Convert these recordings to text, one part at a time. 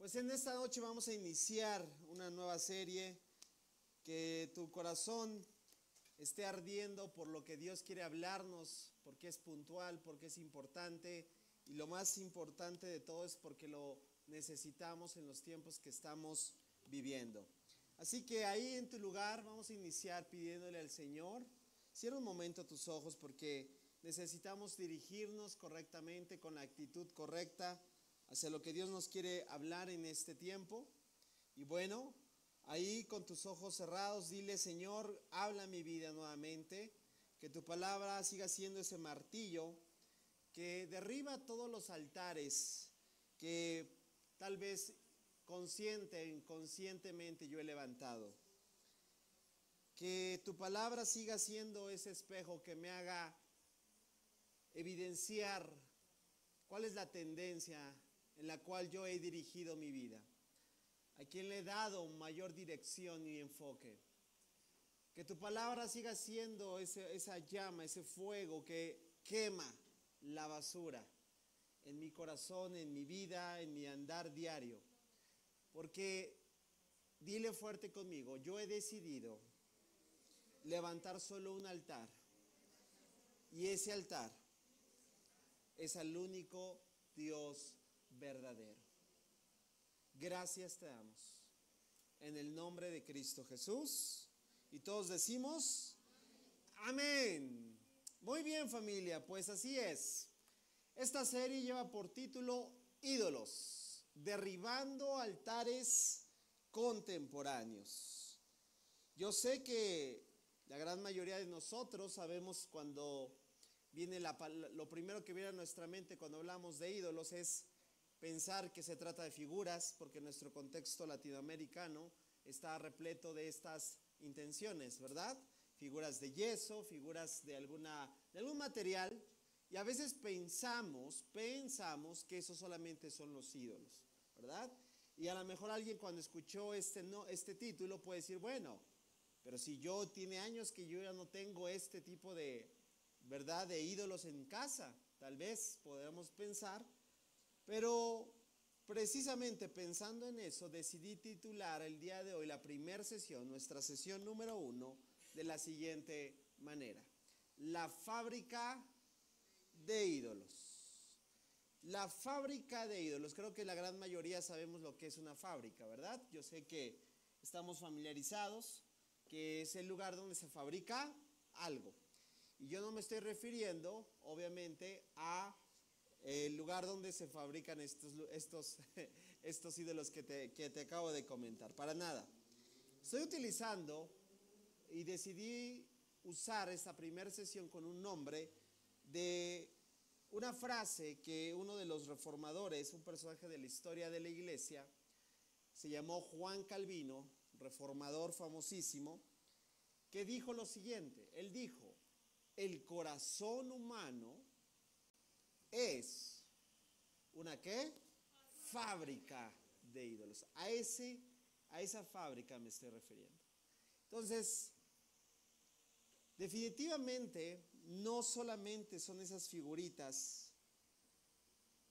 Pues en esta noche vamos a iniciar una nueva serie, que tu corazón esté ardiendo por lo que Dios quiere hablarnos, porque es puntual, porque es importante, y lo más importante de todo es porque lo necesitamos en los tiempos que estamos viviendo. Así que ahí en tu lugar vamos a iniciar pidiéndole al Señor, cierra un momento tus ojos porque necesitamos dirigirnos correctamente, con la actitud correcta, hacia lo que Dios nos quiere hablar en este tiempo. Y bueno, ahí con tus ojos cerrados, dile: Señor, habla mi vida nuevamente, que tu palabra siga siendo ese martillo que derriba todos los altares que tal vez consciente e inconscientemente yo he levantado. Que tu palabra siga siendo ese espejo que me haga evidenciar cuál es la tendencia en la cual yo he dirigido mi vida, a quien le he dado mayor dirección y enfoque. Que tu palabra siga siendo esa llama, ese fuego que quema la basura en mi corazón, en mi vida, en mi andar diario. Porque, dile fuerte conmigo, yo he decidido levantar solo un altar. Y ese altar es al único Dios verdadero. Gracias te damos en el nombre de Cristo Jesús. Y todos decimos amén. Muy bien, familia, pues así es. Esta serie lleva por título Ídolos, derribando altares contemporáneos. Yo sé que la gran mayoría de nosotros sabemos cuando viene lo primero que viene a nuestra mente cuando hablamos de ídolos es pensar que se trata de figuras, porque nuestro contexto latinoamericano está repleto de estas intenciones, ¿verdad? Figuras de yeso, figuras de algún material, y a veces pensamos que eso solamente son los ídolos, ¿verdad? Y a lo mejor alguien cuando escuchó este título puede decir, bueno, pero si yo tiene años que yo ya no tengo este tipo de, ¿verdad?, de ídolos en casa, tal vez podamos pensar. Pero precisamente pensando en eso, decidí titular el día de hoy la primera sesión, nuestra sesión número 1, de la siguiente manera: la fábrica de ídolos. La fábrica de ídolos. Creo que la gran mayoría sabemos lo que es una fábrica, ¿verdad? Yo sé que estamos familiarizados, que es el lugar donde se fabrica algo. Y yo no me estoy refiriendo, obviamente, a el lugar donde se fabrican estos ídolos que te acabo de comentar. Para nada. Estoy utilizando y decidí usar esta primera sesión con un nombre de una frase que uno de los reformadores, un personaje de la historia de la iglesia, se llamó Juan Calvino, reformador famosísimo, que dijo lo siguiente. Él dijo: el corazón humano es una ¿qué? Fábrica de ídolos. A esa fábrica me estoy refiriendo. Entonces, definitivamente no solamente son esas figuritas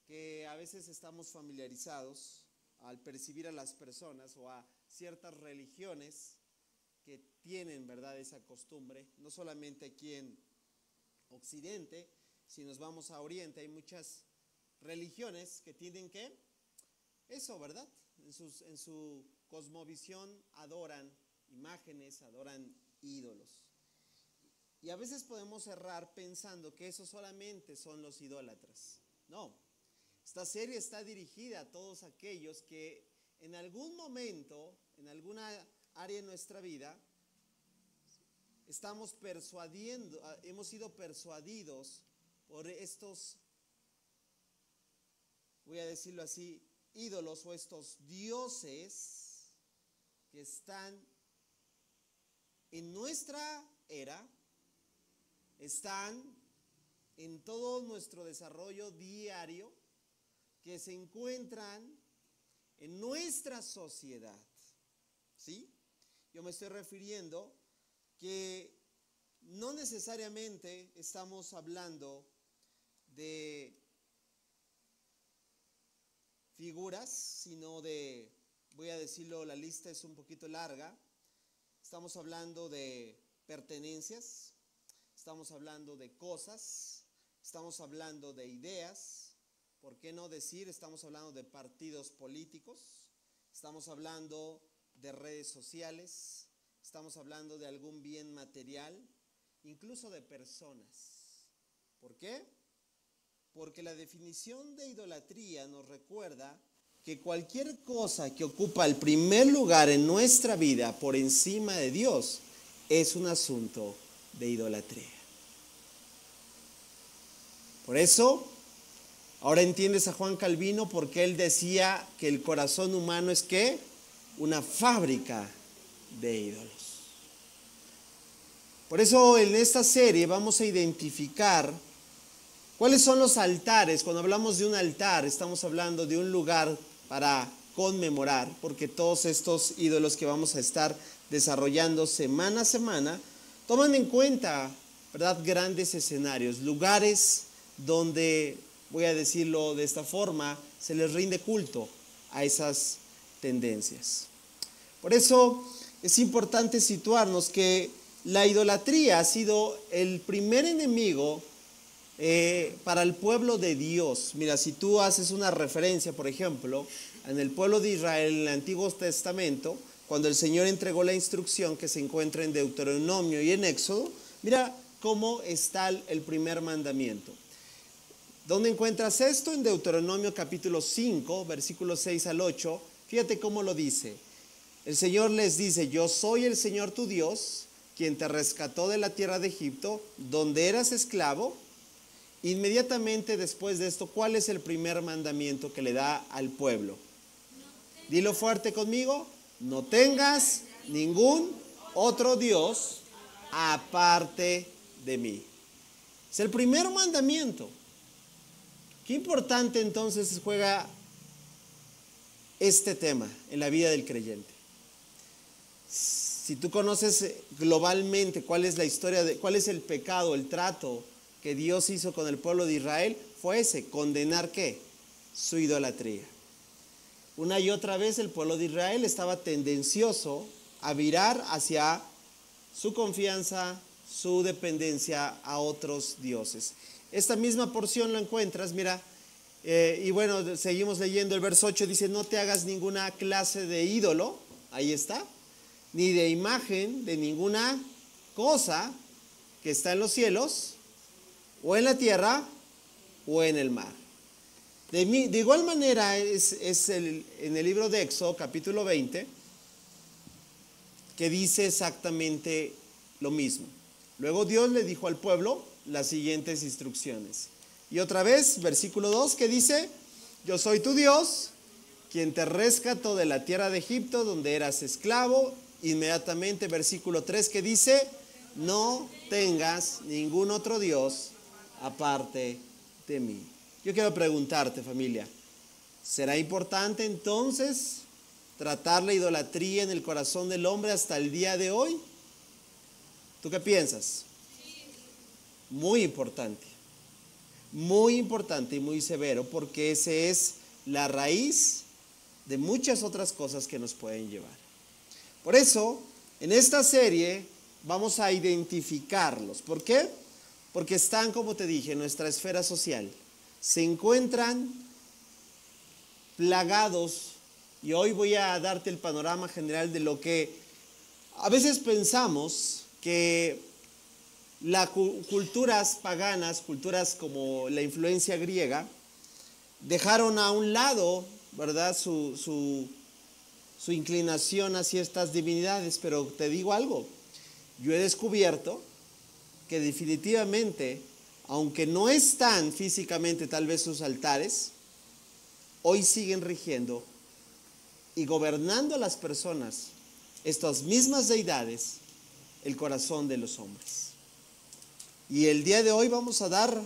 que a veces estamos familiarizados al percibir a las personas o a ciertas religiones que tienen, ¿verdad?, esa costumbre. No solamente aquí en Occidente, si nos vamos a Oriente, hay muchas religiones que tienen que eso, ¿verdad? En su cosmovisión adoran imágenes, adoran ídolos. Y a veces podemos errar pensando que eso solamente son los idólatras. No, esta serie está dirigida a todos aquellos que en algún momento, en alguna área de nuestra vida, hemos sido persuadidos por estos, voy a decirlo así, ídolos o estos dioses que están en nuestra era, están en todo nuestro desarrollo diario, que se encuentran en nuestra sociedad, ¿sí? Yo me estoy refiriendo que no necesariamente estamos hablando de figuras, sino de, voy a decirlo, la lista es un poquito larga. Estamos hablando de pertenencias, estamos hablando de cosas, estamos hablando de ideas, ¿por qué no decir? Estamos hablando de partidos políticos, estamos hablando de redes sociales, estamos hablando de algún bien material, incluso de personas. ¿Por qué? Porque la definición de idolatría nos recuerda que cualquier cosa que ocupa el primer lugar en nuestra vida por encima de Dios es un asunto de idolatría. Por eso, ahora entiendes a Juan Calvino porque él decía que el corazón humano es ¿qué? Una fábrica de ídolos. Por eso en esta serie vamos a identificar cuáles son los altares. Cuando hablamos de un altar, estamos hablando de un lugar para conmemorar, porque todos estos ídolos que vamos a estar desarrollando semana a semana toman en cuenta, ¿verdad?, grandes escenarios, lugares donde, voy a decirlo de esta forma, se les rinde culto a esas tendencias. Por eso es importante situarnos que la idolatría ha sido el primer enemigo para el pueblo de Dios. Mira, si tú haces una referencia, por ejemplo, en el pueblo de Israel, en el Antiguo Testamento, cuando el Señor entregó la instrucción que se encuentra en Deuteronomio y en Éxodo, mira cómo está el primer mandamiento. ¿Dónde encuentras esto? En Deuteronomio capítulo 5, versículos 6 al 8. Fíjate cómo lo dice. El Señor les dice: yo soy el Señor tu Dios, quien te rescató de la tierra de Egipto, donde eras esclavo. Inmediatamente después de esto, ¿cuál es el primer mandamiento que le da al pueblo? Dilo fuerte conmigo: no tengas ningún otro Dios aparte de mí. Es el primer mandamiento. Qué importante entonces juega este tema en la vida del creyente. Si tú conoces globalmente cuál es la historia, cuál es el pecado, el trato que Dios hizo con el pueblo de Israel, fue ese: condenar ¿qué? Su idolatría. Una y otra vez el pueblo de Israel estaba tendencioso a virar hacia su confianza, su dependencia a otros dioses. Esta misma porción la encuentras, mira, y bueno, seguimos leyendo el verso 8, dice: no te hagas ninguna clase de ídolo, ahí está, ni de imagen de ninguna cosa que está en los cielos, o en la tierra, o en el mar. De igual manera en el libro de Éxodo, capítulo 20, que dice exactamente lo mismo. Luego Dios le dijo al pueblo las siguientes instrucciones. Y otra vez, versículo 2, que dice: yo soy tu Dios, quien te rescató de la tierra de Egipto, donde eras esclavo. Inmediatamente, versículo 3, que dice: no tengas ningún otro Dios aparte de mí. Yo quiero preguntarte, familia, ¿será importante entonces tratar la idolatría en el corazón del hombre hasta el día de hoy? ¿Tú qué piensas? Muy importante y muy severo, porque esa es la raíz de muchas otras cosas que nos pueden llevar. Por eso, en esta serie vamos a identificarlos. ¿Por qué? Porque están, como te dije, en nuestra esfera social. Se encuentran plagados, y hoy voy a darte el panorama general de lo que a veces pensamos que las culturas paganas, culturas como la influencia griega, dejaron a un lado, ¿verdad?, su inclinación hacia estas divinidades. Pero te digo algo, yo he descubierto que definitivamente, aunque no están físicamente tal vez sus altares, hoy siguen rigiendo y gobernando a las personas, estas mismas deidades, el corazón de los hombres. Y el día de hoy vamos a dar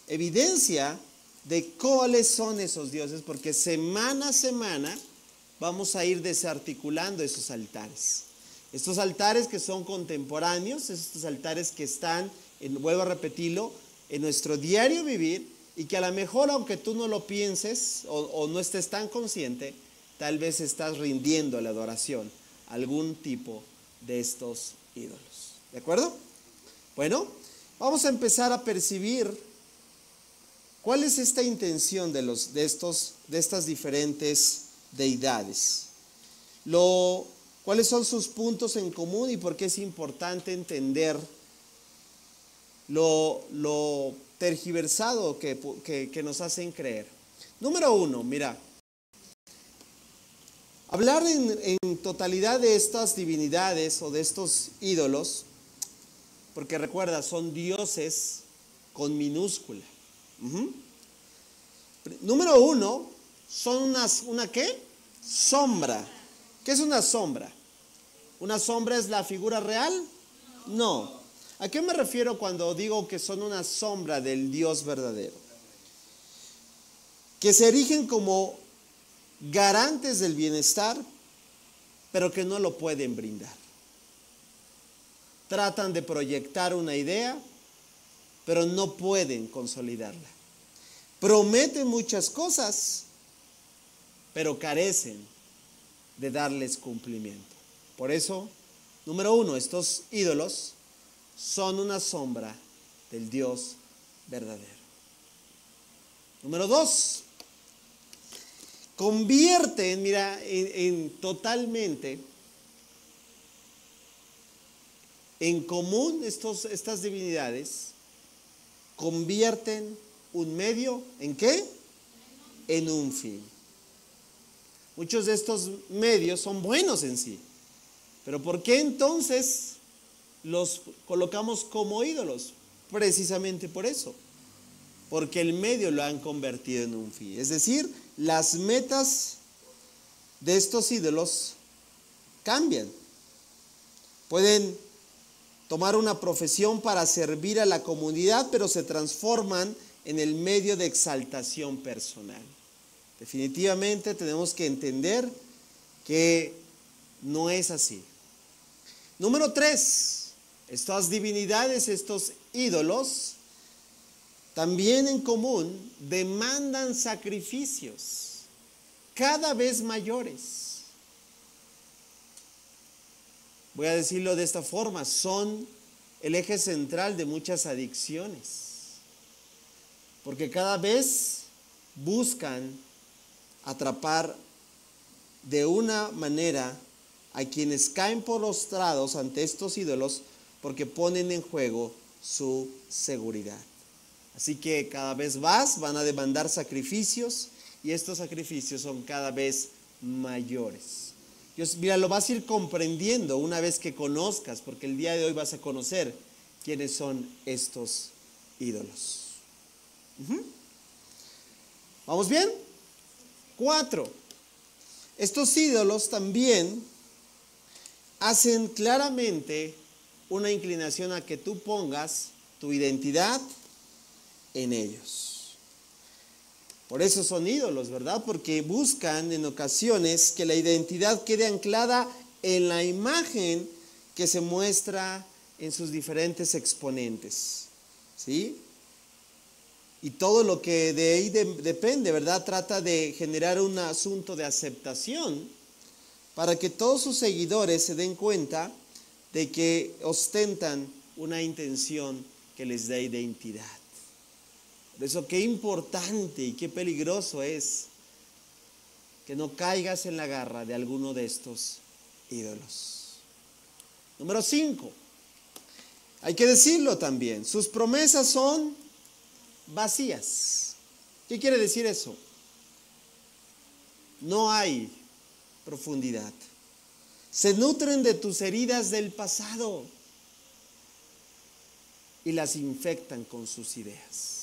evidencia de cuáles son esos dioses, porque semana a semana vamos a ir desarticulando esos altares. Estos altares que son contemporáneos, estos altares que están, vuelvo a repetirlo, en nuestro diario vivir, y que a lo mejor, aunque tú no lo pienses o no estés tan consciente, tal vez estás rindiendo la adoración a algún tipo de estos ídolos. ¿De acuerdo? Bueno, vamos a empezar a percibir cuál es esta intención de estas diferentes deidades. ¿Cuáles son sus puntos en común y por qué es importante entender lo tergiversado que nos hacen creer? Número uno, mira, hablar en totalidad de estas divinidades o de estos ídolos, porque recuerda, son dioses con minúscula. Número uno, son ¿una qué? Sombra. ¿Qué es una sombra? ¿Una sombra es la figura real? No. ¿A qué me refiero cuando digo que son una sombra del Dios verdadero? Que se erigen como garantes del bienestar, pero que no lo pueden brindar. Tratan de proyectar una idea, pero no pueden consolidarla. Prometen muchas cosas, pero carecen de darles cumplimiento. Por eso, número uno, estos ídolos son una sombra del Dios verdadero. Número dos, convierten, mira, totalmente en común estas divinidades, convierten un medio, ¿en qué? En un fin. Muchos de estos medios son buenos en sí, pero ¿por qué entonces los colocamos como ídolos? Precisamente por eso, porque el medio lo han convertido en un fin. Es decir, las metas de estos ídolos cambian. Pueden tomar una profesión para servir a la comunidad, pero se transforman en el medio de exaltación personal. Definitivamente tenemos que entender que no es así. Número tres, estas divinidades, estos ídolos, también en común demandan sacrificios cada vez mayores. Voy a decirlo de esta forma, son el eje central de muchas adicciones, porque cada vez buscan atrapar de una manera a quienes caen postrados ante estos ídolos porque ponen en juego su seguridad. Así que cada vez más van a demandar sacrificios y estos sacrificios son cada vez mayores. Mira, lo vas a ir comprendiendo una vez que conozcas, porque el día de hoy vas a conocer quiénes son estos ídolos. ¿Vamos bien? 4. Estos ídolos también hacen claramente una inclinación a que tú pongas tu identidad en ellos. Por eso son ídolos, ¿verdad? Porque buscan en ocasiones que la identidad quede anclada en la imagen que se muestra en sus diferentes exponentes, ¿sí? Y todo lo que de ahí depende, ¿verdad? Trata de generar un asunto de aceptación para que todos sus seguidores se den cuenta de que ostentan una intención que les dé identidad. Por eso qué importante y qué peligroso es que no caigas en la garra de alguno de estos ídolos. Número 5. Hay que decirlo también, sus promesas son vacías. ¿Qué quiere decir eso? No hay profundidad. Se nutren de tus heridas del pasado y las infectan con sus ideas.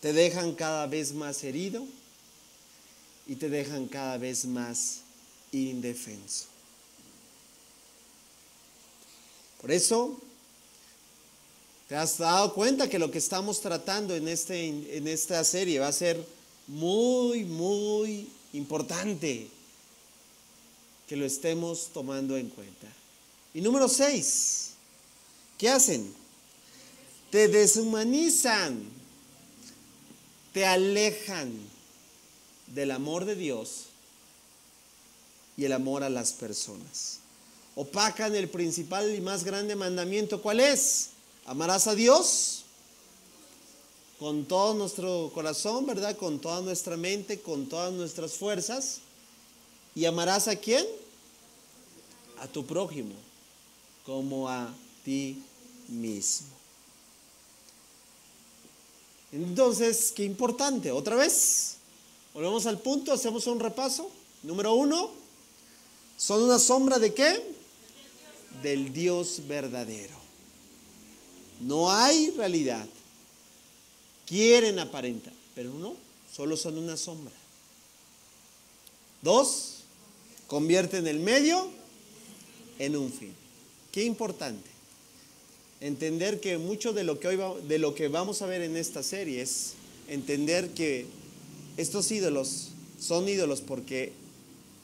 Te dejan cada vez más herido y te dejan cada vez más indefenso. Por eso, ¿te has dado cuenta que lo que estamos tratando en esta serie va a ser muy, muy importante que lo estemos tomando en cuenta? Y número 6, ¿qué hacen? te deshumanizan, te alejan del amor de Dios y el amor a las personas. Opacan el principal y más grande mandamiento. ¿Cuál es? Amarás a Dios con todo nuestro corazón, ¿verdad? Con toda nuestra mente, con todas nuestras fuerzas. ¿Y amarás a quién? A tu prójimo, como a ti mismo. Entonces, qué importante. Otra vez, volvemos al punto, hacemos un repaso. Número 1, ¿son una sombra de qué? Del Dios verdadero. No hay realidad. Quieren aparentar, pero no, solo son una sombra. 2, convierten el medio en un fin. Qué importante. Entender que mucho de lo que vamos a ver en esta serie es entender que estos ídolos son ídolos porque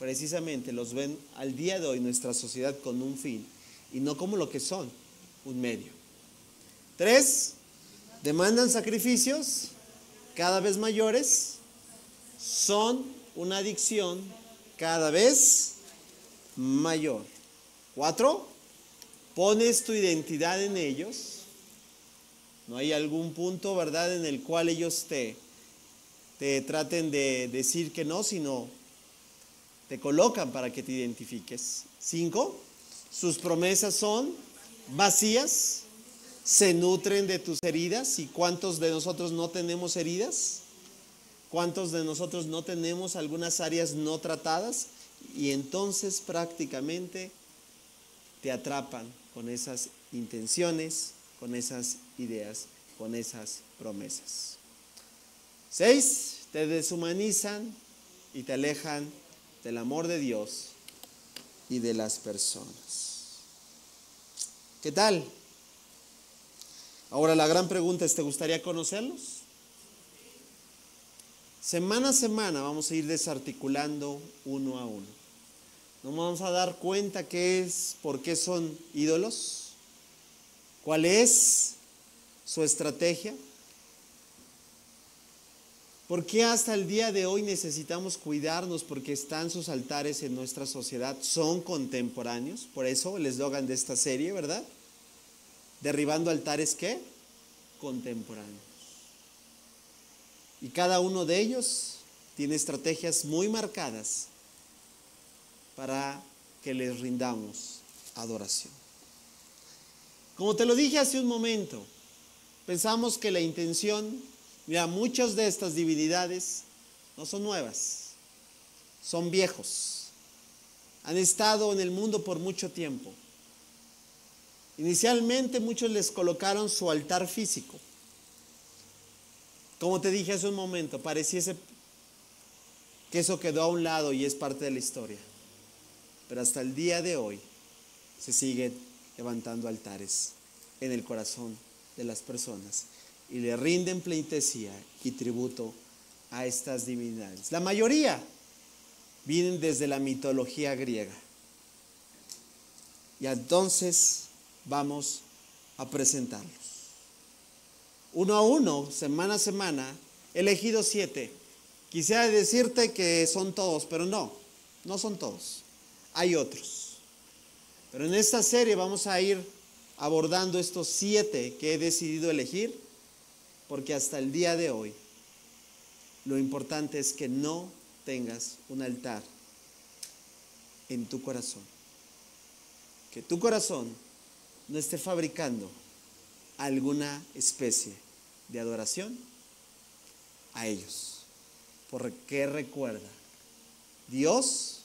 precisamente los ven al día de hoy nuestra sociedad con un fin y no como lo que son, un medio. 3, demandan sacrificios cada vez mayores, son una adicción cada vez mayor. 4, pones tu identidad en ellos. No hay algún punto, ¿verdad?, en el cual ellos te traten de decir que no, sino te colocan para que te identifiques. 5, sus promesas son vacías, se nutren de tus heridas. ¿Y cuántos de nosotros no tenemos heridas? ¿Cuántos de nosotros no tenemos algunas áreas no tratadas? Y entonces prácticamente te atrapan con esas intenciones, con esas ideas, con esas promesas. 6, te deshumanizan y te alejan del amor de Dios y de las personas. ¿Qué tal? Ahora la gran pregunta es, ¿te gustaría conocerlos? Semana a semana vamos a ir desarticulando uno a uno. Nos vamos a dar cuenta qué es, por qué son ídolos, cuál es su estrategia, por qué hasta el día de hoy necesitamos cuidarnos porque están sus altares en nuestra sociedad, son contemporáneos, por eso el eslogan de esta serie, ¿verdad? Derribando altares, ¿qué? Contemporáneos. Y cada uno de ellos tiene estrategias muy marcadas para que les rindamos adoración. Como te lo dije hace un momento, pensamos que la intención, mira, muchas de estas divinidades no son nuevas, son viejos, han estado en el mundo por mucho tiempo. Inicialmente muchos les colocaron su altar físico. Como te dije hace un momento, pareciese que eso quedó a un lado y es parte de la historia. Pero hasta el día de hoy se siguen levantando altares en el corazón de las personas y le rinden pleitesía y tributo a estas divinidades. La mayoría vienen desde la mitología griega. Y entonces vamos a presentarlos. Uno a uno, semana a semana, he elegido 7. Quisiera decirte que son todos, pero no son todos. Hay otros. Pero en esta serie vamos a ir abordando estos 7 que he decidido elegir, porque hasta el día de hoy lo importante es que no tengas un altar en tu corazón. Que tu corazón no esté fabricando alguna especie de adoración a ellos. Porque recuerda, Dios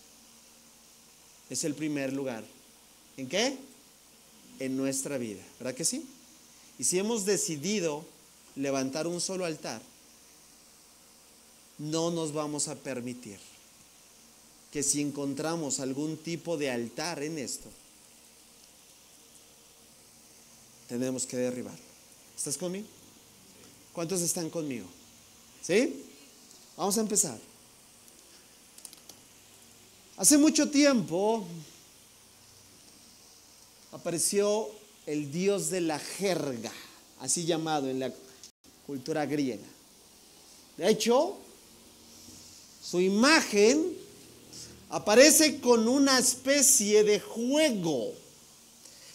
es el primer lugar. ¿En qué? En nuestra vida, ¿verdad que sí? Y si hemos decidido levantar un solo altar, no nos vamos a permitir que si encontramos algún tipo de altar en esto, tenemos que derribarlo. ¿Estás conmigo? ¿Cuántos están conmigo? ¿Sí? Vamos a empezar. Hace mucho tiempo apareció el dios de la jerga. así llamado en la cultura griega. De hecho, su imagen aparece con una especie de juego,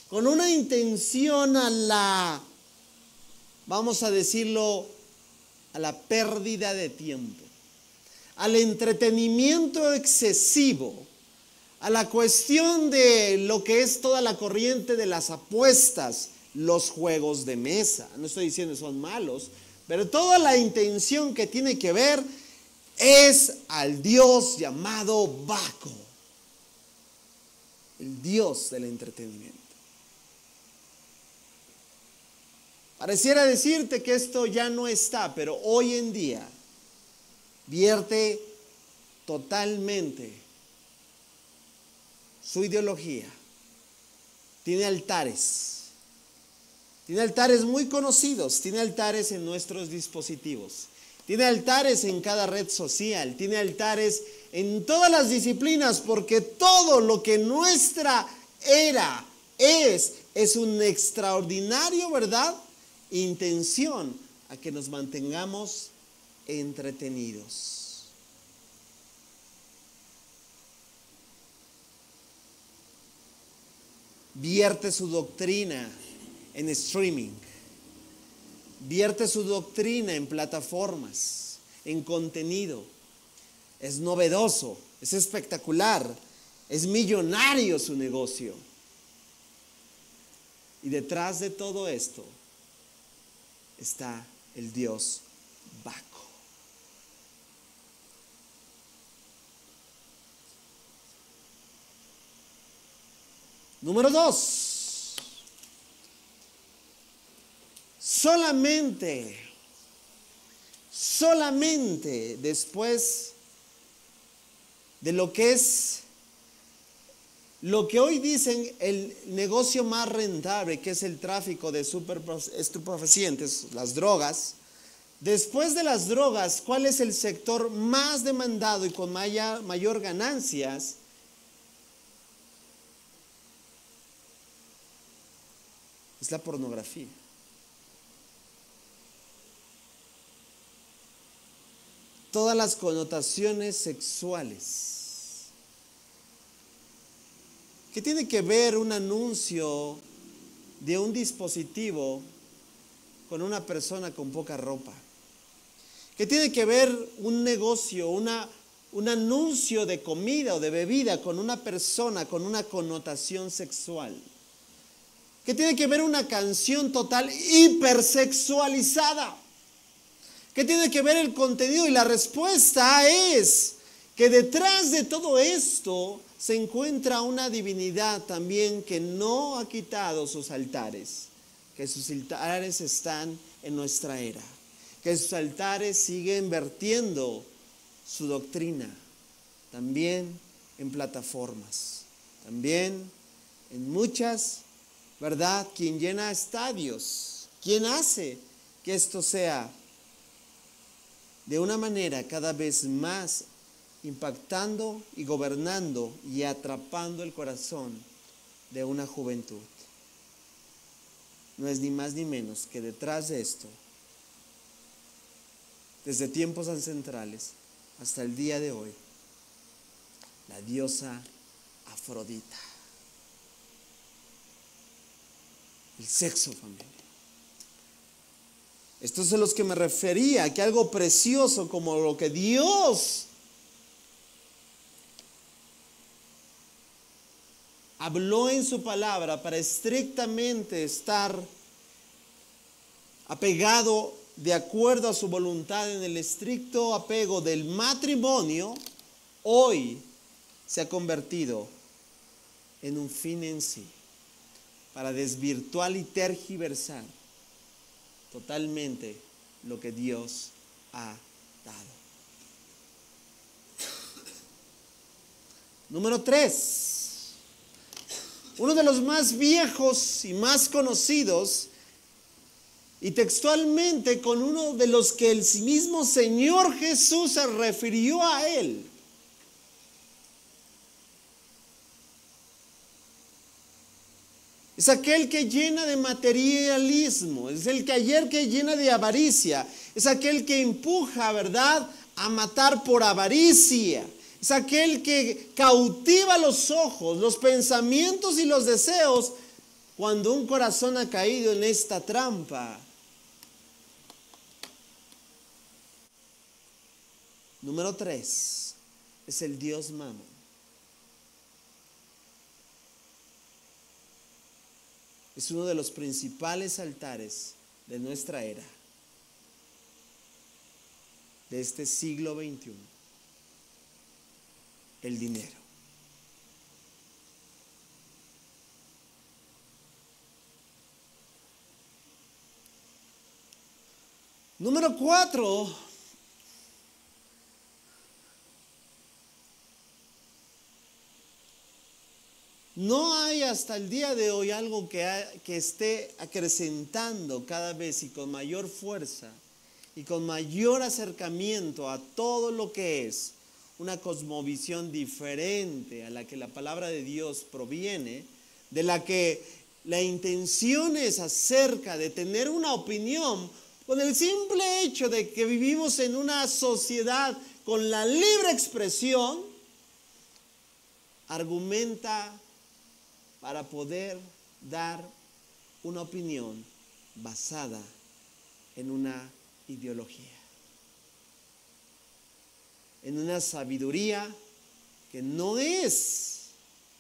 con una intención a la, vamos a decirlo, a la pérdida de tiempo, al entretenimiento excesivo, a la cuestión de lo que es toda la corriente de las apuestas, los juegos de mesa. No estoy diciendo que son malos, pero toda la intención que tiene que ver es al Dios llamado Baco, el Dios del entretenimiento. Pareciera decirte que esto ya no está, pero hoy en día vierte totalmente su ideología. Tiene altares muy conocidos, tiene altares en nuestros dispositivos, tiene altares en cada red social, tiene altares en todas las disciplinas, porque todo lo que nuestra era es un extraordinario, ¿verdad?, intención a que nos mantengamos entretenidos. Vierte su doctrina en streaming, vierte su doctrina en plataformas, en contenido. Es novedoso, es espectacular, es millonario su negocio. Y detrás de todo esto está el Dios Baco. Número 2. Solamente después de lo que es, lo que hoy dicen el negocio más rentable, que es el tráfico de estupefacientes, las drogas. Después de las drogas, ¿cuál es el sector más demandado y con mayor ganancias? Es la pornografía. Todas las connotaciones sexuales. ¿Qué tiene que ver un anuncio de un dispositivo con una persona con poca ropa? ¿Qué tiene que ver un negocio, un anuncio de comida o de bebida con una persona con una connotación sexual? ¿Qué tiene que ver una canción total hipersexualizada? ¿Qué tiene que ver el contenido? Y la respuesta es que detrás de todo esto se encuentra una divinidad también que no ha quitado sus altares, que sus altares están en nuestra era, que sus altares siguen vertiendo su doctrina, también en plataformas, también en muchas, ¿verdad? Quien llena estadios, quien hace que esto sea de una manera cada vez más impactando y gobernando y atrapando el corazón de una juventud. No es ni más ni menos que detrás de esto, desde tiempos ancestrales hasta el día de hoy, la diosa Afrodita. El sexo, familia. Esto es a los que me refería, que algo precioso como lo que Dios habló en su palabra para estrictamente estar apegado de acuerdo a su voluntad en el estricto apego del matrimonio, hoy se ha convertido en un fin en sí, para desvirtuar y tergiversar totalmente lo que Dios ha dado. Número 3. Uno de los más viejos y más conocidos, y textualmente con uno de los que el mismo Señor Jesús se refirió a él. Es aquel que llena de materialismo, es el que llena de avaricia, es aquel que empuja, ¿verdad?, a matar por avaricia. Es aquel que cautiva los ojos, los pensamientos y los deseos cuando un corazón ha caído en esta trampa. Número 3 es el Dios Mamón. Es uno de los principales altares de nuestra era, de este siglo XXI, el dinero. Número 4. No hay hasta el día de hoy algo que esté acrecentando cada vez y con mayor fuerza y con mayor acercamiento a todo lo que es una cosmovisión diferente a la que la palabra de Dios proviene, de la que la intención es acerca de tener una opinión con el simple hecho de que vivimos en una sociedad con la libre expresión, argumenta para poder dar una opinión basada en una ideología, en una sabiduría que no es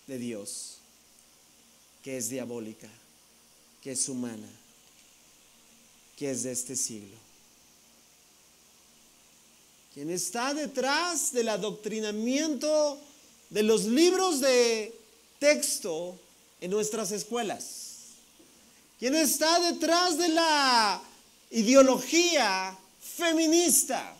de Dios, que es diabólica, que es humana, que es de este siglo. Quien está detrás del adoctrinamiento de los libros de texto en nuestras escuelas, quien está detrás de la ideología feminista,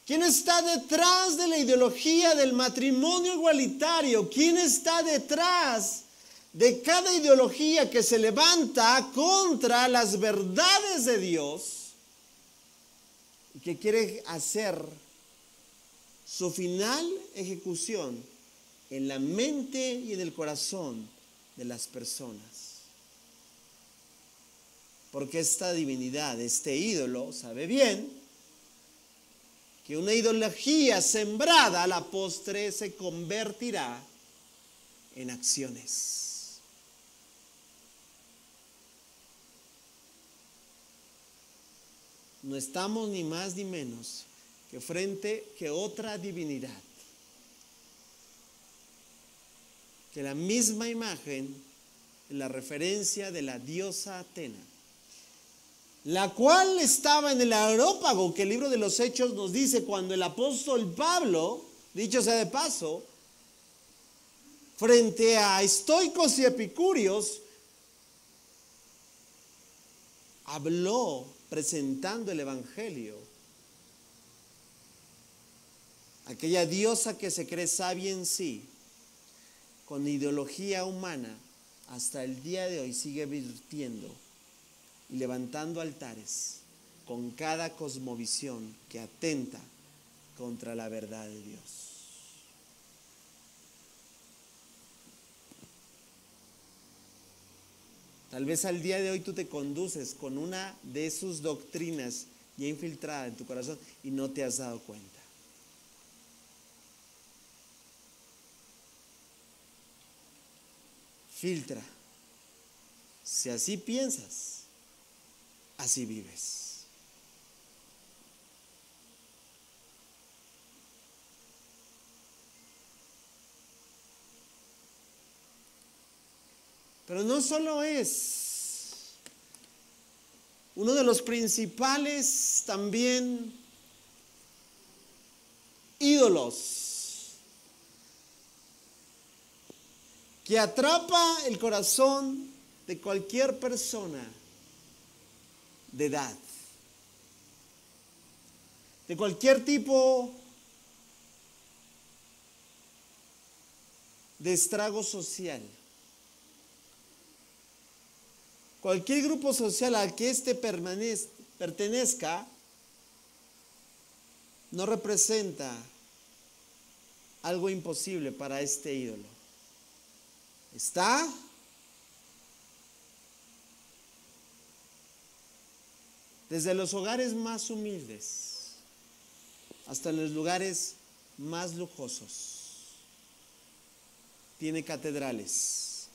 quien está detrás de la ideología del matrimonio igualitario, quien está detrás de cada ideología que se levanta contra las verdades de Dios y que quiere hacer su final ejecución en la mente y en el corazón de las personas. Porque esta divinidad, este ídolo, sabe bien que una ideología sembrada a la postre se convertirá en acciones. No estamos ni más ni menos que frente a otra divinidad, que la misma imagen en la referencia de la diosa Atena, la cual estaba en el Areópago, que el libro de los Hechos nos dice cuando el apóstol Pablo, dicho sea de paso, frente a estoicos y epicúreos, habló presentando el evangelio. Aquella diosa que se cree sabia en sí, con ideología humana, hasta el día de hoy sigue virtiendo y levantando altares con cada cosmovisión que atenta contra la verdad de Dios. Tal vez al día de hoy tú te conduces con una de sus doctrinas ya infiltrada en tu corazón y no te has dado cuenta. Filtra. Si así piensas, así vives. Pero no solo es uno de los principales también ídolos que atrapa el corazón de cualquier persona de edad, de cualquier tipo de estrago social, cualquier grupo social al que éste pertenezca, no representa algo imposible para este ídolo. Está desde los hogares más humildes hasta los lugares más lujosos. Tiene catedrales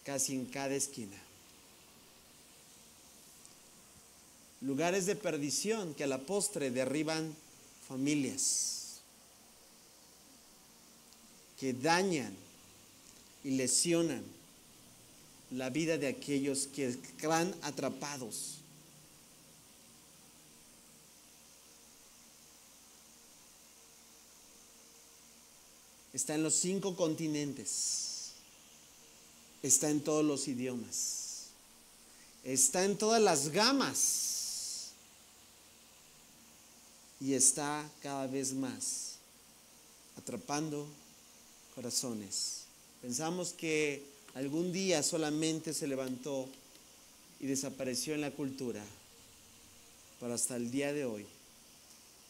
casi en cada esquina. Lugares de perdición que a la postre derriban familias, que dañan y lesionan la vida de aquellos que van atrapados. Está en los 5 continentes, está en todos los idiomas, está en todas las gamas y está cada vez más atrapando corazones. Pensamos que algún día solamente se levantó y desapareció en la cultura, pero hasta el día de hoy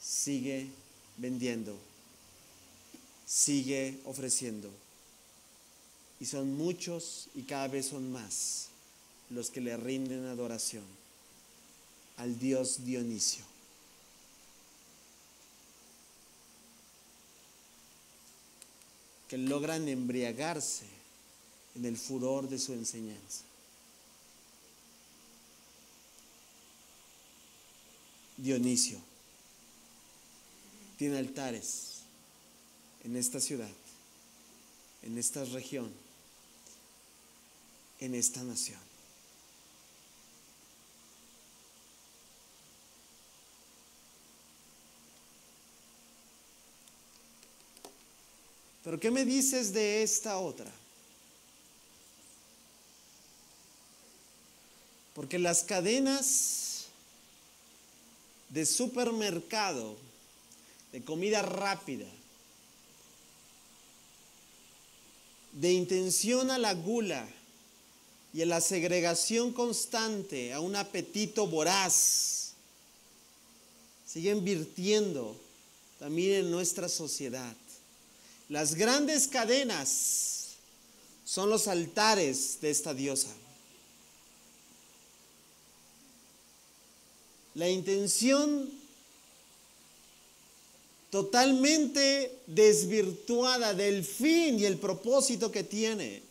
sigue vendiendo, sigue ofreciendo. Y son muchos y cada vez son más los que le rinden adoración al dios Dionisio. Que logran embriagarse en el furor de su enseñanza. Dionisio tiene altares en esta ciudad, en esta región, en esta nación. Pero ¿qué me dices de esta otra? Porque las cadenas de supermercado, de comida rápida, de intención a la gula y a la segregación constante, a un apetito voraz, siguen virtiendo también en nuestra sociedad. Las grandes cadenas son los altares de esta diosa. La intención totalmente desvirtuada del fin y el propósito que tiene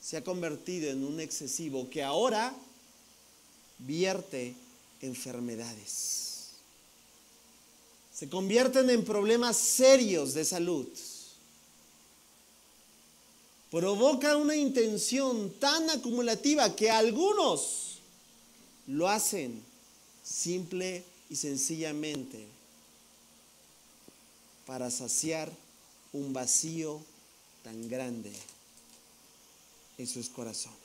se ha convertido en un excesivo que ahora vierte enfermedades. Se convierten en problemas serios de salud. Provoca una intención tan acumulativa que algunos lo hacen simple y sencillamente para saciar un vacío tan grande en sus corazones.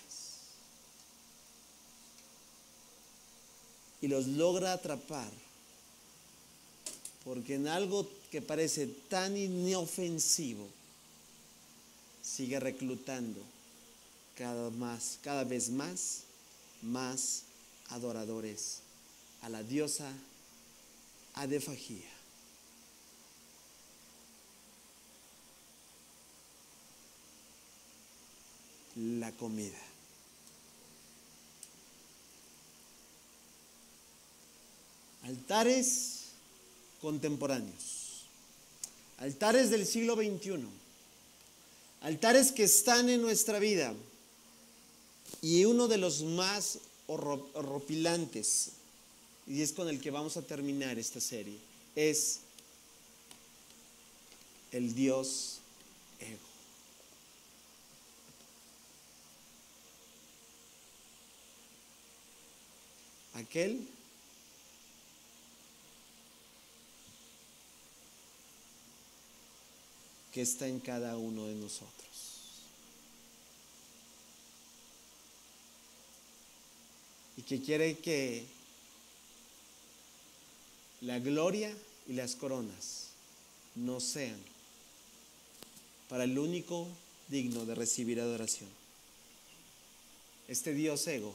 Y los logra atrapar porque en algo que parece tan inofensivo sigue reclutando cada vez más adoradores a la diosa Adefagía. La comida. Altares contemporáneos, altares del siglo XXI, altares que están en nuestra vida, y uno de los más horripilantes, y es con el que vamos a terminar esta serie, es el dios ego. Aquel que está en cada uno de nosotros. Y que quiere que la gloria y las coronas no sean para el único digno de recibir adoración. Este Dios ego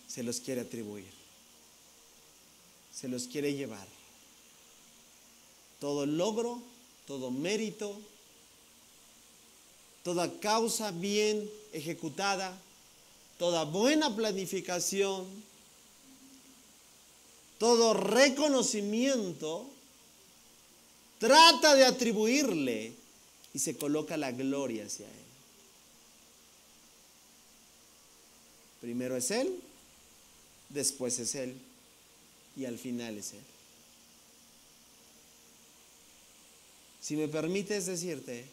se los quiere atribuir, se los quiere llevar. Todo logro, todo mérito, toda causa bien ejecutada, toda buena planificación, todo reconocimiento, trata de atribuirle y se coloca la gloria hacia Él. Primero es Él, después es Él y al final es Él. Si me permites decirte,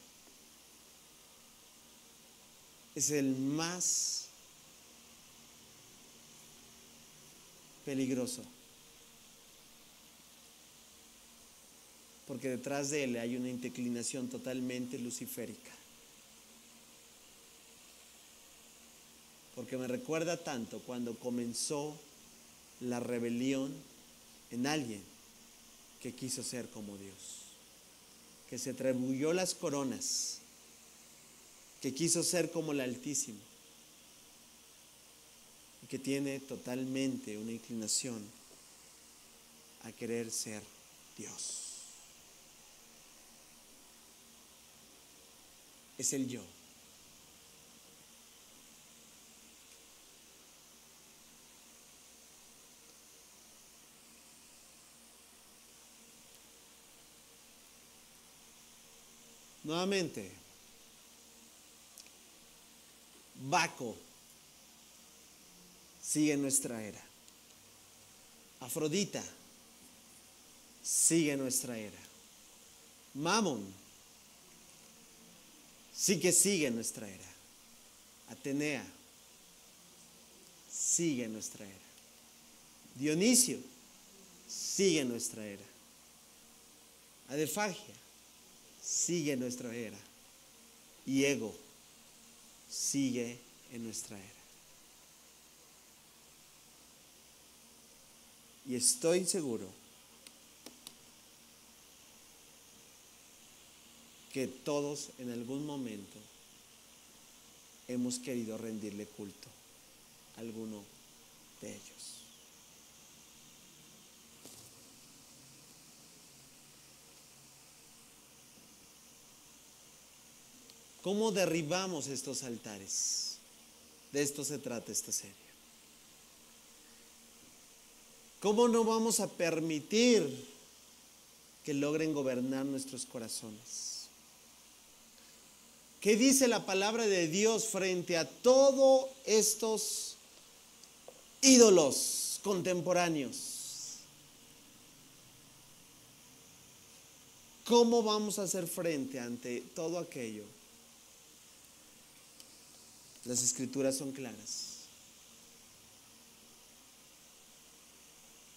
es el más peligroso, porque detrás de él hay una inclinación totalmente luciférica. Porque me recuerda tanto cuando comenzó la rebelión en alguien que quiso ser como Dios, que se atribuyó las coronas, que quiso ser como el Altísimo y que tiene totalmente una inclinación a querer ser Dios. Es el yo. Nuevamente, Baco sigue nuestra era. Afrodita sigue nuestra era. Mamón sí que sigue nuestra era. Atenea sigue nuestra era. Dionisio sigue nuestra era. Adelfagia sigue nuestra era. Y Ego sigue en nuestra era. Y estoy seguro que todos en algún momento hemos querido rendirle culto a alguno de ellos. ¿Cómo derribamos estos altares? De esto se trata esta serie. ¿Cómo no vamos a permitir que logren gobernar nuestros corazones? ¿Qué dice la palabra de Dios frente a todos estos ídolos contemporáneos? ¿Cómo vamos a hacer frente ante todo aquello? Las escrituras son claras.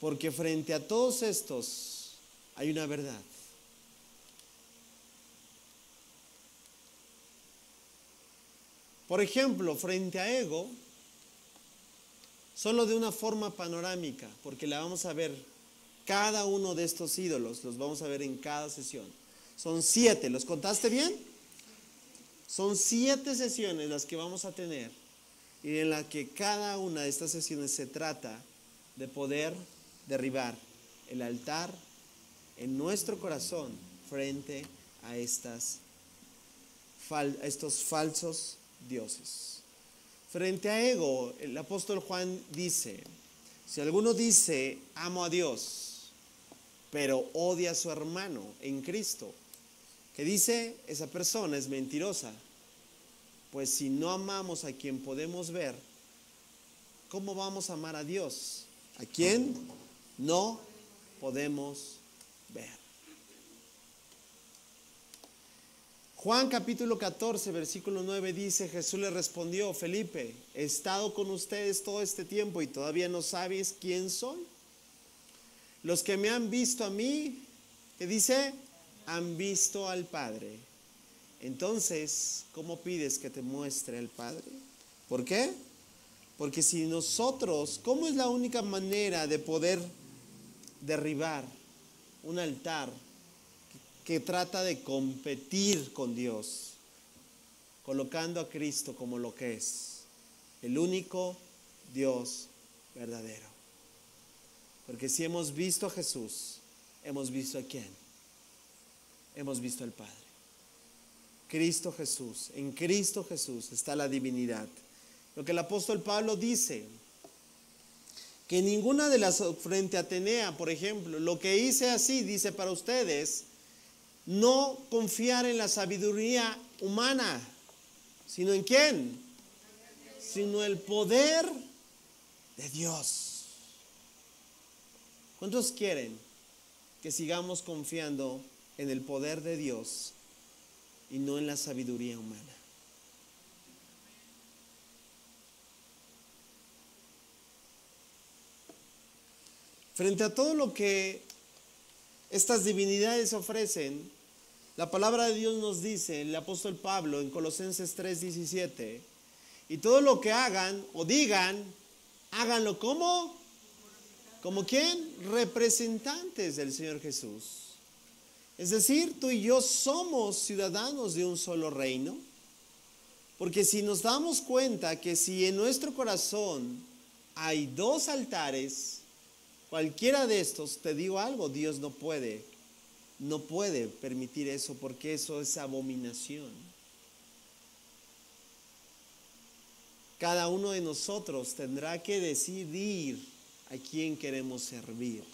Porque frente a todos estos hay una verdad. Por ejemplo, frente a Ego, solo de una forma panorámica, porque la vamos a ver, cada uno de estos ídolos, los vamos a ver en cada sesión. Son 7, ¿los contaste bien? Son 7 sesiones las que vamos a tener y en la que cada una de estas sesiones se trata de poder derribar el altar en nuestro corazón frente a estos falsos dioses. Frente a Ego, el apóstol Juan dice, si alguno dice, amo a Dios, pero odia a su hermano en Cristo, ¿qué dice? Esa persona es mentirosa. Pues si no amamos a quien podemos ver, ¿cómo vamos a amar a Dios? ¿A quién no podemos ver? Juan capítulo 14, versículo 9 dice, Jesús le respondió, Felipe, he estado con ustedes todo este tiempo y todavía no sabes quién soy. Los que me han visto a mí, ¿qué dice? Han visto al Padre. Entonces, ¿cómo pides que te muestre el Padre? ¿Por qué? Porque si nosotros, ¿cómo es la única manera de poder derribar un altar que trata de competir con Dios, colocando a Cristo como lo que es, el único Dios verdadero? Porque si hemos visto a Jesús, hemos visto a quién, hemos visto al Padre. Cristo Jesús, en Cristo Jesús está la divinidad. Lo que el apóstol Pablo dice, que ninguna de las frente a Atenea, por ejemplo, lo que hice así, dice para ustedes, no confiar en la sabiduría humana, sino en quién, sino el poder de Dios. ¿Cuántos quieren que sigamos confiando en el poder de Dios y no en la sabiduría humana? Frente a todo lo que estas divinidades ofrecen, la palabra de Dios nos dice, el apóstol Pablo en Colosenses 3:17, y todo lo que hagan o digan, háganlo como, ¿como quién? Representantes del Señor Jesús. Es decir, tú y yo somos ciudadanos de un solo reino, porque si nos damos cuenta que si en nuestro corazón hay dos altares, cualquiera de estos, te digo algo, Dios no puede permitir eso, porque eso es abominación. Cada uno de nosotros tendrá que decidir a quién queremos servir.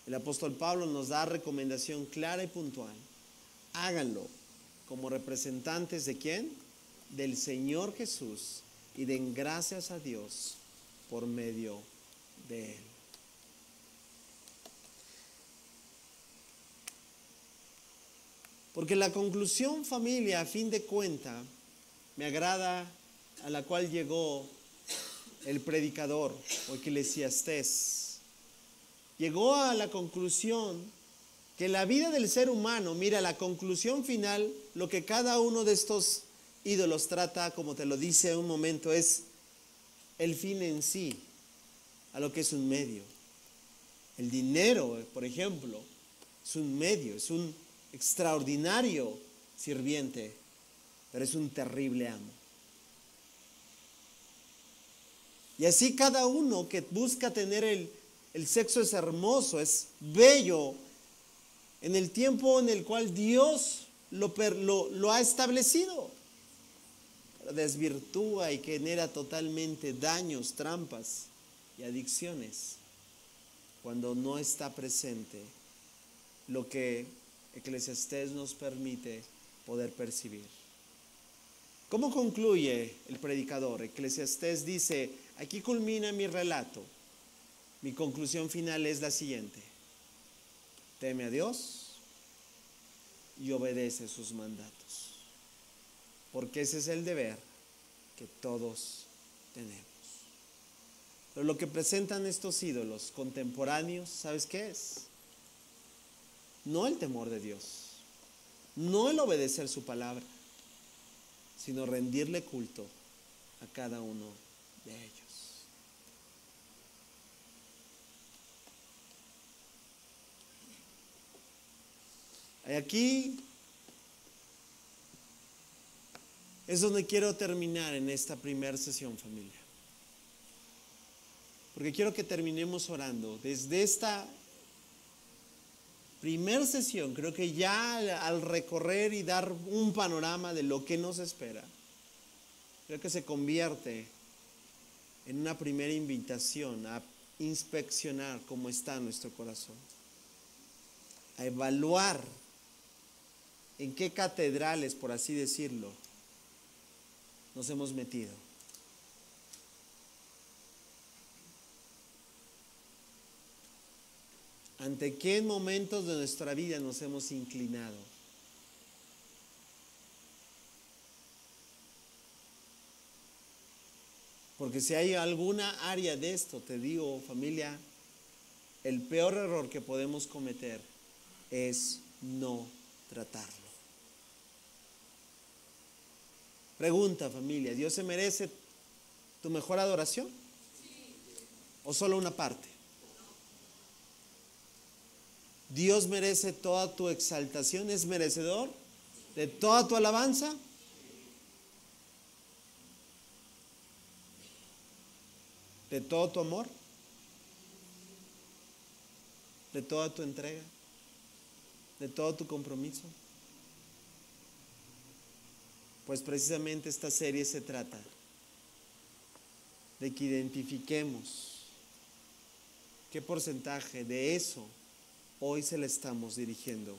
El apóstol Pablo nos da recomendación clara y puntual. Háganlo como representantes de ¿quién? Del Señor Jesús, y den gracias a Dios por medio de Él. Porque la conclusión, familia, a fin de cuentas, me agrada, a la cual llegó el predicador o Eclesiastés. Llegó a la conclusión que la vida del ser humano, mira, la conclusión final, lo que cada uno de estos ídolos trata, como te lo dice un momento, es el fin en sí, a lo que es un medio. El dinero, por ejemplo, es un medio, es un extraordinario sirviente, pero es un terrible amo. Y así cada uno que busca tener el sexo es hermoso, es bello, en el tiempo en el cual Dios lo ha establecido. Pero desvirtúa y genera totalmente daños, trampas y adicciones cuando no está presente lo que Eclesiastés nos permite poder percibir. ¿Cómo concluye el predicador? Eclesiastés dice, aquí culmina mi relato. Mi conclusión final es la siguiente: teme a Dios y obedece sus mandatos, porque ese es el deber que todos tenemos. Pero lo que presentan estos ídolos contemporáneos, ¿sabes qué es? No el temor de Dios, no el obedecer su palabra, sino rendirle culto a cada uno de ellos. Aquí es donde quiero terminar en esta primera sesión, familia. Porque quiero que terminemos orando. Desde esta primera sesión, creo que ya al recorrer y dar un panorama de lo que nos espera, creo que se convierte en una primera invitación a inspeccionar cómo está nuestro corazón, a evaluar en qué catedrales, por así decirlo, nos hemos metido. ¿Ante qué momentos de nuestra vida nos hemos inclinado? Porque si hay alguna área de esto, te digo, familia, el peor error que podemos cometer es no tratarlo. Pregunta, familia, ¿Dios se merece tu mejor adoración? ¿O solo una parte? ¿Dios merece toda tu exaltación? ¿Es merecedor de toda tu alabanza? ¿De todo tu amor? ¿De toda tu entrega? ¿De todo tu compromiso? Pues precisamente esta serie se trata de que identifiquemos ¿qué porcentaje de eso hoy se le estamos dirigiendo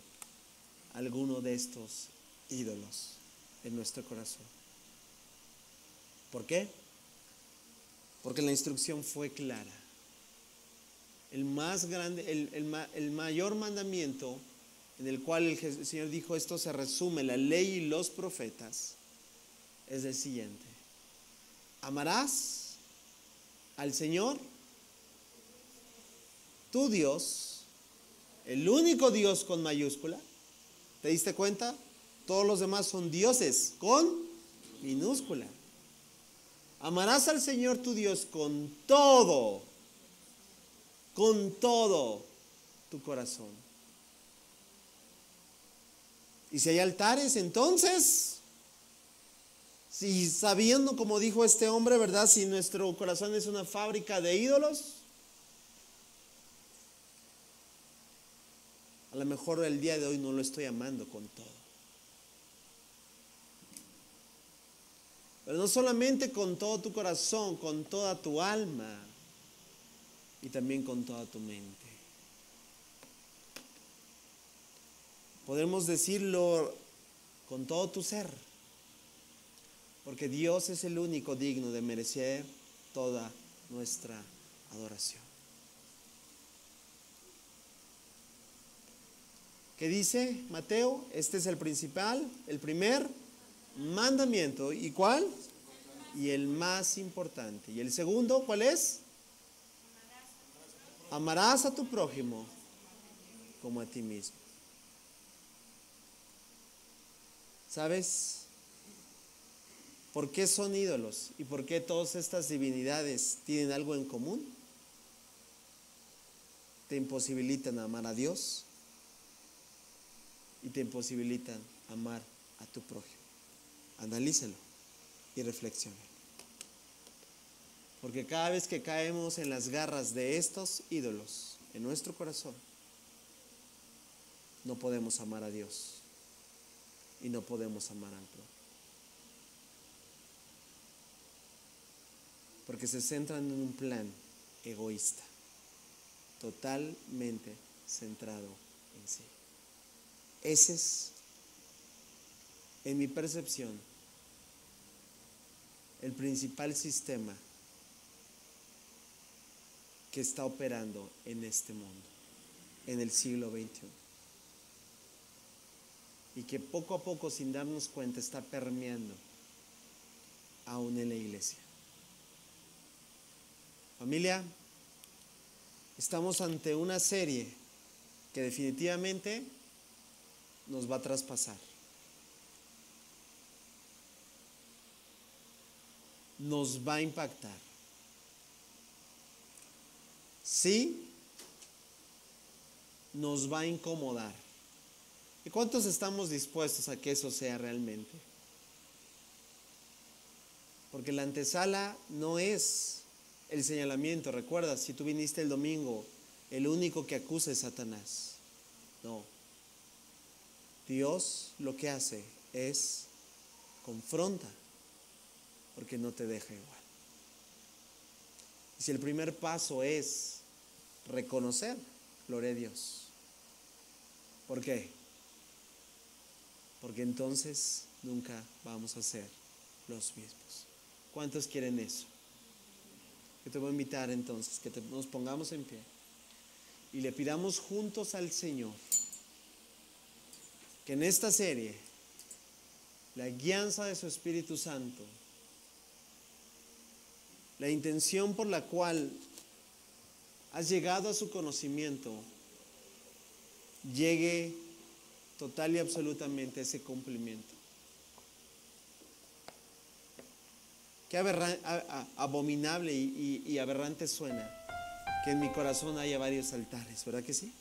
a alguno de estos ídolos en nuestro corazón? ¿Por qué? Porque la instrucción fue clara. El más grande, el mayor mandamiento en el cual el Señor dijo, esto se resume, la ley y los profetas, es el siguiente: amarás al Señor, tu Dios, el único Dios con mayúscula. ¿Te diste cuenta? Todos los demás son dioses con minúscula. Amarás al Señor tu Dios con todo tu corazón. Y si hay altares, entonces, si sabiendo, como dijo este hombre, ¿verdad? Si nuestro corazón es una fábrica de ídolos, a lo mejor el día de hoy no lo estoy amando con todo. Pero no solamente con todo tu corazón, con toda tu alma y también con toda tu mente. Podemos decirlo con todo tu ser, porque Dios es el único digno de merecer toda nuestra adoración. ¿Qué dice Mateo? Este es el principal, el primer mandamiento. ¿Y cuál? Y el más importante. ¿Y el segundo cuál es? Amarás a tu prójimo como a ti mismo. ¿Sabes por qué son ídolos y por qué todas estas divinidades tienen algo en común? Te imposibilitan amar a Dios y te imposibilitan amar a tu prójimo. Analízalo y reflexione. Porque cada vez que caemos en las garras de estos ídolos en nuestro corazón, no podemos amar a Dios y no podemos amar al prójimo. Porque se centran en un plan egoísta, totalmente centrado en sí. Ese es, en mi percepción, el principal sistema que está operando en este mundo, en el siglo XXI. Y que poco a poco, sin darnos cuenta, está permeando aún en la iglesia. Familia, estamos ante una serie que definitivamente nos va a traspasar. Nos va a impactar. Sí, nos va a incomodar. ¿Y cuántos estamos dispuestos a que eso sea realmente? Porque la antesala no es el señalamiento. Recuerda, si tú viniste el domingo, el único que acusa es Satanás. No. Dios lo que hace es confronta, porque no te deja igual. Y si el primer paso es reconocer, gloria a Dios. ¿Por qué? Porque entonces nunca vamos a ser los mismos. ¿Cuántos quieren eso? Yo te voy a invitar entonces que nos pongamos en pie y le pidamos juntos al Señor que en esta serie la guianza de su Espíritu Santo, la intención por la cual has llegado a su conocimiento, llegue total y absolutamente a ese cumplimiento. Qué abominable y aberrante suena que en mi corazón haya varios altares, ¿verdad que sí?